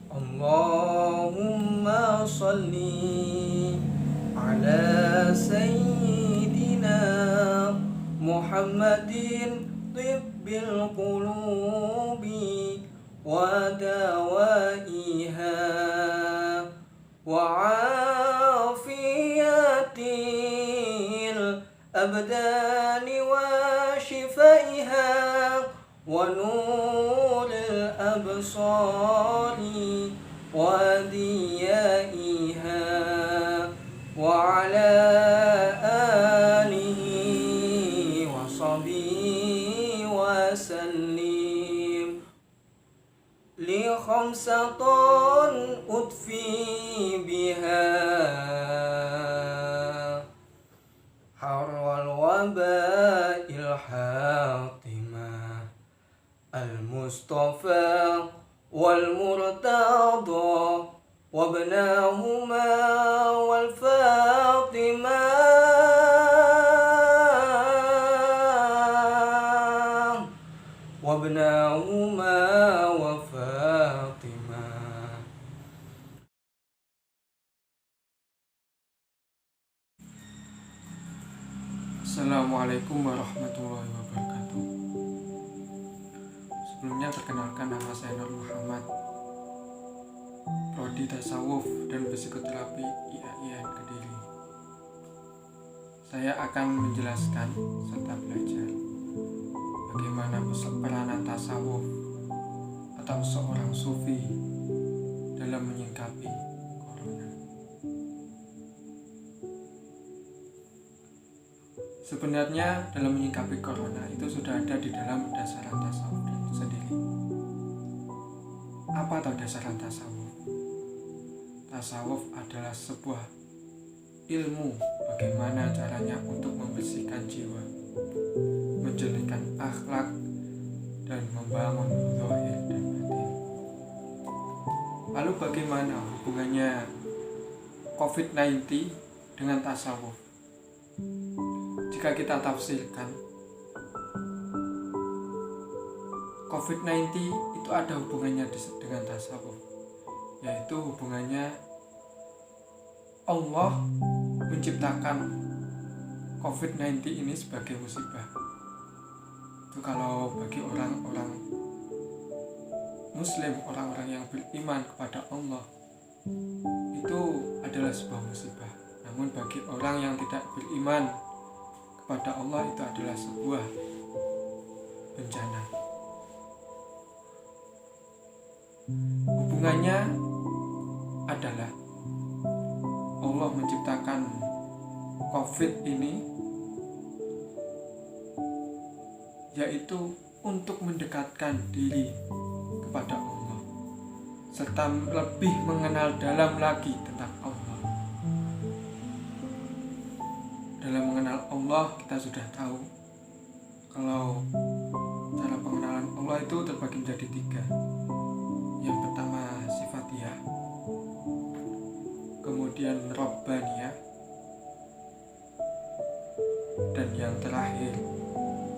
Allahumma salli ala sayyidina Muhammadin tibbil qulubi wa dawaiha wa afiyatil abdani wa shifaiha wa nuril absari wa diyaiha wa ala alihi wa sahbihi wa sallim li khamsatan utfi biha harwal wabail hatimah al-mustafa wal murtada wabnahuma wal fatimah wabnahuma wa fatimah. Assalamualaikum warahmatullahi wabarakatuh. Sebelumnya perkenalkan, nama saya Nur Muhammad, Prodi Tasawuf dan Psikoterapi IAIN Kediri. Saya akan menjelaskan serta belajar bagaimana peranan tasawuf atau seorang sufi dalam menyikapi corona. Sebenarnya dalam menyikapi corona itu sudah ada di dalam dasaran tasawuf sendiri. Apa atau dasaran tasawuf? Tasawuf adalah sebuah ilmu bagaimana caranya untuk membersihkan jiwa, menjernihkan akhlak, dan membangun zahir dan batin. Lalu bagaimana hubungannya COVID-19 dengan tasawuf? Jika kita tafsirkan, COVID-19 itu ada hubungannya dengan tasawuf, yaitu hubungannya Allah menciptakan COVID-19 ini sebagai musibah. Itu kalau bagi orang-orang Muslim, orang-orang yang beriman kepada Allah, itu adalah sebuah musibah. Namun bagi orang yang tidak beriman kepada Allah, itu adalah sebuah bencana. Hubungannya adalah Allah menciptakan COVID ini yaitu untuk mendekatkan diri kepada Allah serta lebih mengenal dalam lagi tentang Allah. Dalam mengenal Allah, kita sudah tahu kalau cara pengenalan Allah itu terbagi menjadi 3. Yang pertama sifatiyah, kemudian robbaniyah, dan yang terakhir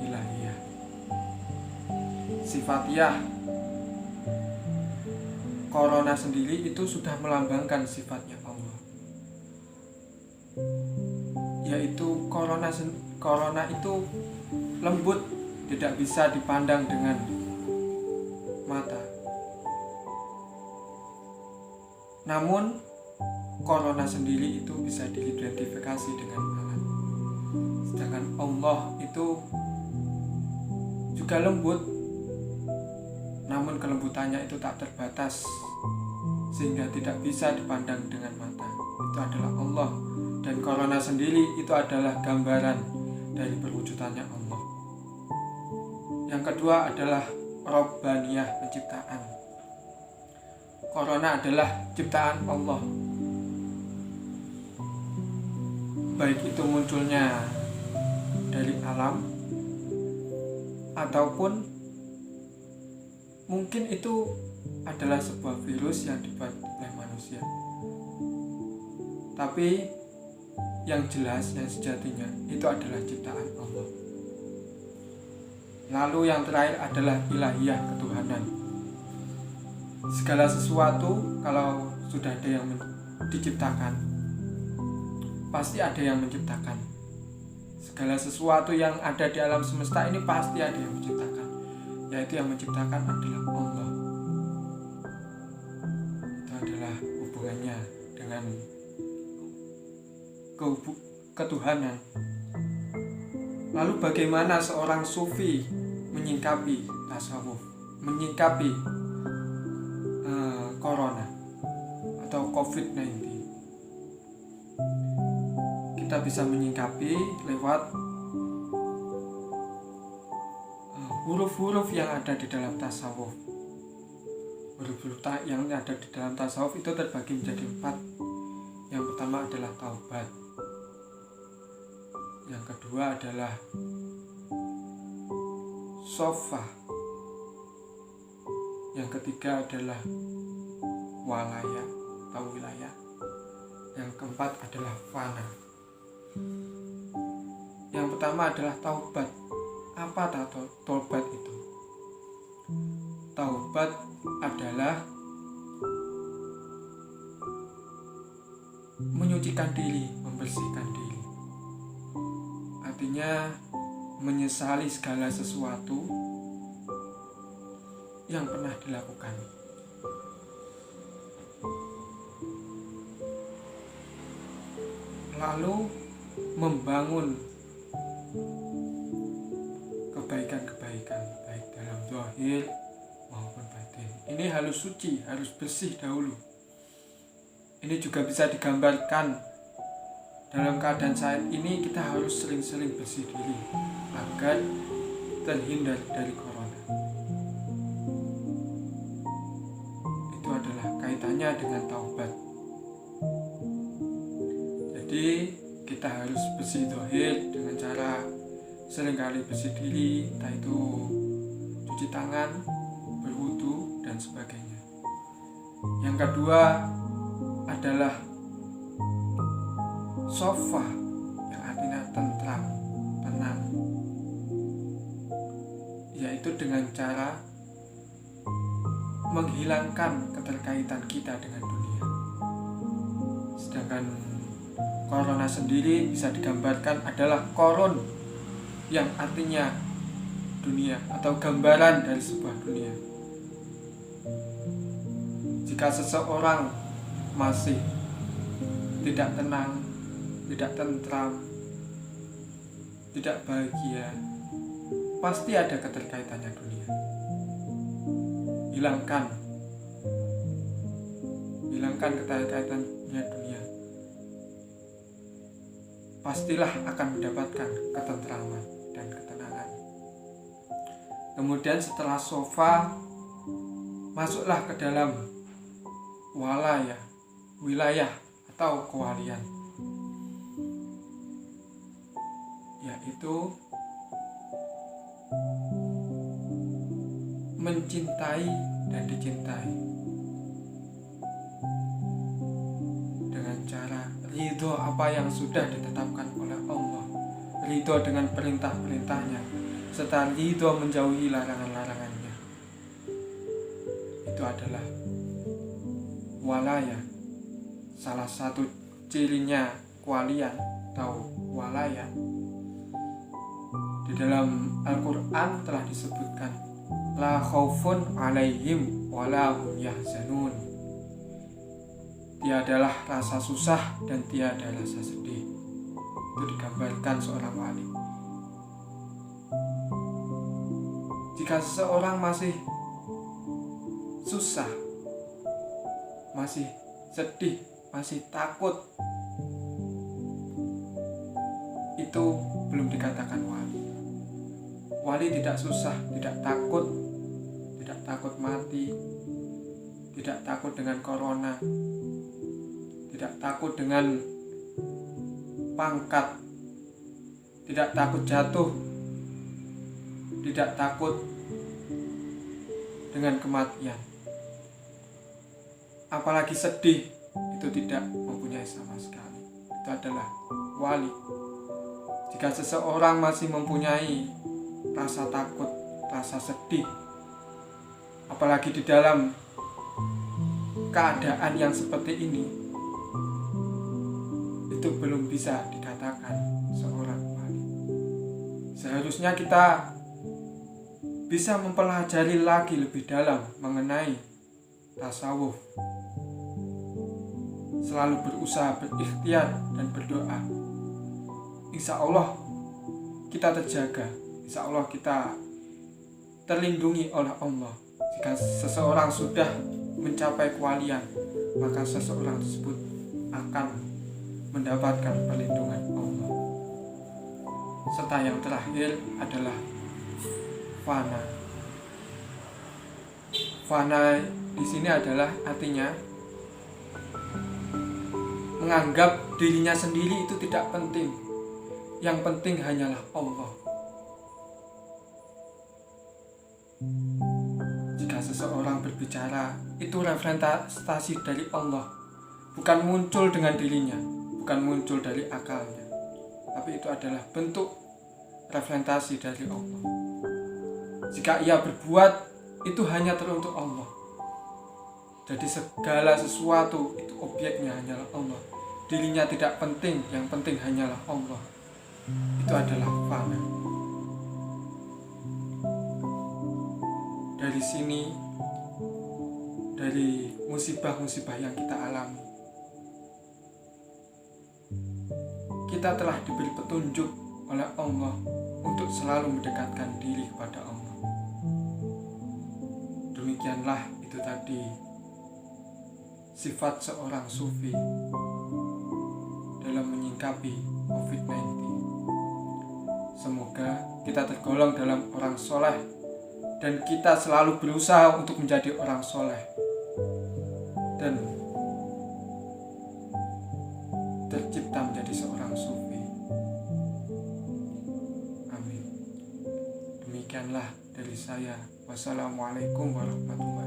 ilahiyah. Sifatiyah, corona sendiri itu sudah melambangkan sifatnya Allah, yaitu corona itu lembut, tidak bisa dipandang dengan mata. Namun corona sendiri itu bisa diidentifikasi dengan alat. Sedangkan Allah itu juga lembut, namun kelembutannya itu tak terbatas sehingga tidak bisa dipandang dengan mata. Itu adalah Allah. Dan corona sendiri itu adalah gambaran dari perwujudannya Allah. Yang kedua adalah robbaniyah, penciptaan. Corona adalah ciptaan Allah, baik itu munculnya dari alam ataupun mungkin itu adalah sebuah virus yang dibuat oleh manusia. Tapi yang jelas, yang sejatinya itu adalah ciptaan Allah. Lalu yang terakhir adalah ilahiyah, ketuhanan. Segala sesuatu kalau sudah ada yang diciptakan, pasti ada yang menciptakan. Segala sesuatu yang ada di alam semesta ini pasti ada yang menciptakan, yaitu yang menciptakan adalah Allah. Itu adalah hubungannya dengan ketuhanan. Lalu bagaimana seorang sufi menyikapi tasawuf, menyikapi corona atau COVID-19? Kita bisa menyikapi lewat huruf-huruf yang ada di dalam tasawuf. Huruf-huruf yang ada di dalam tasawuf itu terbagi menjadi 4. Yang pertama adalah taubat. Yang kedua adalah sofa. Yang ketiga adalah walaya atau wilayah. Yang keempat adalah fana. Yang pertama adalah taubat. Apa taubat itu? Taubat adalah menyucikan diri, membersihkan diri. Artinya menyesali segala sesuatu yang pernah dilakukan. Lalu membangun kebaikan-kebaikan baik dalam zahir maupun batin. Ini harus suci, harus bersih dahulu. Ini juga bisa digambarkan dalam keadaan saat ini kita harus sering-sering bersih diri agar terhindar dari corona. Itu adalah kaitannya dengan taubat. Jadi kita harus bersih zahir dengan cara seringkali bersih diri, entah itu cuci tangan, berwudu dan sebagainya. Yang kedua adalah sofa, yang artinya tentram, tenang, yaitu dengan cara menghilangkan keterkaitan kita dengan dunia. Sedangkan corona sendiri bisa digambarkan adalah koron, yang artinya dunia atau gambaran dari sebuah dunia. Jika seseorang masih tidak tenang, tidak tentram, tidak bahagia, pasti ada keterkaitannya dunia. Hilangkan keterkaitannya dunia, pastilah akan mendapatkan ketentraman dan ketenangan. Kemudian setelah sofa, masuklah ke dalam walaya, wilayah atau kewalian, yaitu mencintai dan dicintai dengan cara ridho apa yang sudah ditetapkan oleh Allah, ridho dengan perintah-perintahnya, serta ridho menjauhi larangan-larangannya. Itu adalah walaya. Salah satu cirinya kewalian atau walaya di dalam Al-Quran telah disebutkan, la khaufun alaihim wala hum yahzanun. Tiadalah rasa susah dan tiada rasa sedih. Itu digambarkan seorang wali. Jika seseorang masih susah, masih sedih, masih takut, itu belum dikatakan wali. Wali tidak susah, tidak takut mati, tidak takut dengan corona, tidak takut dengan pangkat, tidak takut jatuh, tidak takut dengan kematian. Apalagi sedih, itu tidak mempunyai sama sekali. Itu adalah wali. Jika seseorang masih mempunyai rasa takut, rasa sedih, apalagi di dalam keadaan yang seperti ini, itu belum bisa dikatakan seorang wali. Seharusnya kita bisa mempelajari lagi lebih dalam mengenai tasawuf, selalu berusaha berikhtiar dan berdoa. Insya Allah kita terjaga, insya Allah kita terlindungi oleh Allah. Jika seseorang sudah mencapai kewalian, maka seseorang tersebut akan mendapatkan perlindungan Allah. Serta yang terakhir adalah fana. Fana di sini adalah artinya menganggap dirinya sendiri itu tidak penting. Yang penting hanyalah Allah. Jika seseorang berbicara, itu representasi dari Allah, bukan muncul dengan dirinya, bukan muncul dari akalnya, tapi itu adalah bentuk representasi dari Allah. Jika ia berbuat, itu hanya teruntuk Allah. Jadi segala sesuatu itu objeknya hanyalah Allah. Dirinya tidak penting, yang penting hanyalah Allah. Itu adalah fana. Dari sini, dari musibah-musibah yang kita alami, kita telah diberi petunjuk oleh Allah untuk selalu mendekatkan diri kepada Allah. Demikianlah itu tadi sifat seorang sufi dalam menyingkapi COVID-19. Semoga kita tergolong dalam orang soleh dan kita selalu berusaha untuk menjadi orang soleh dan tercipta menjadi seorang sufi. Amin. Demikianlah dari saya. Wassalamualaikum warahmatullahi wabarakatuh.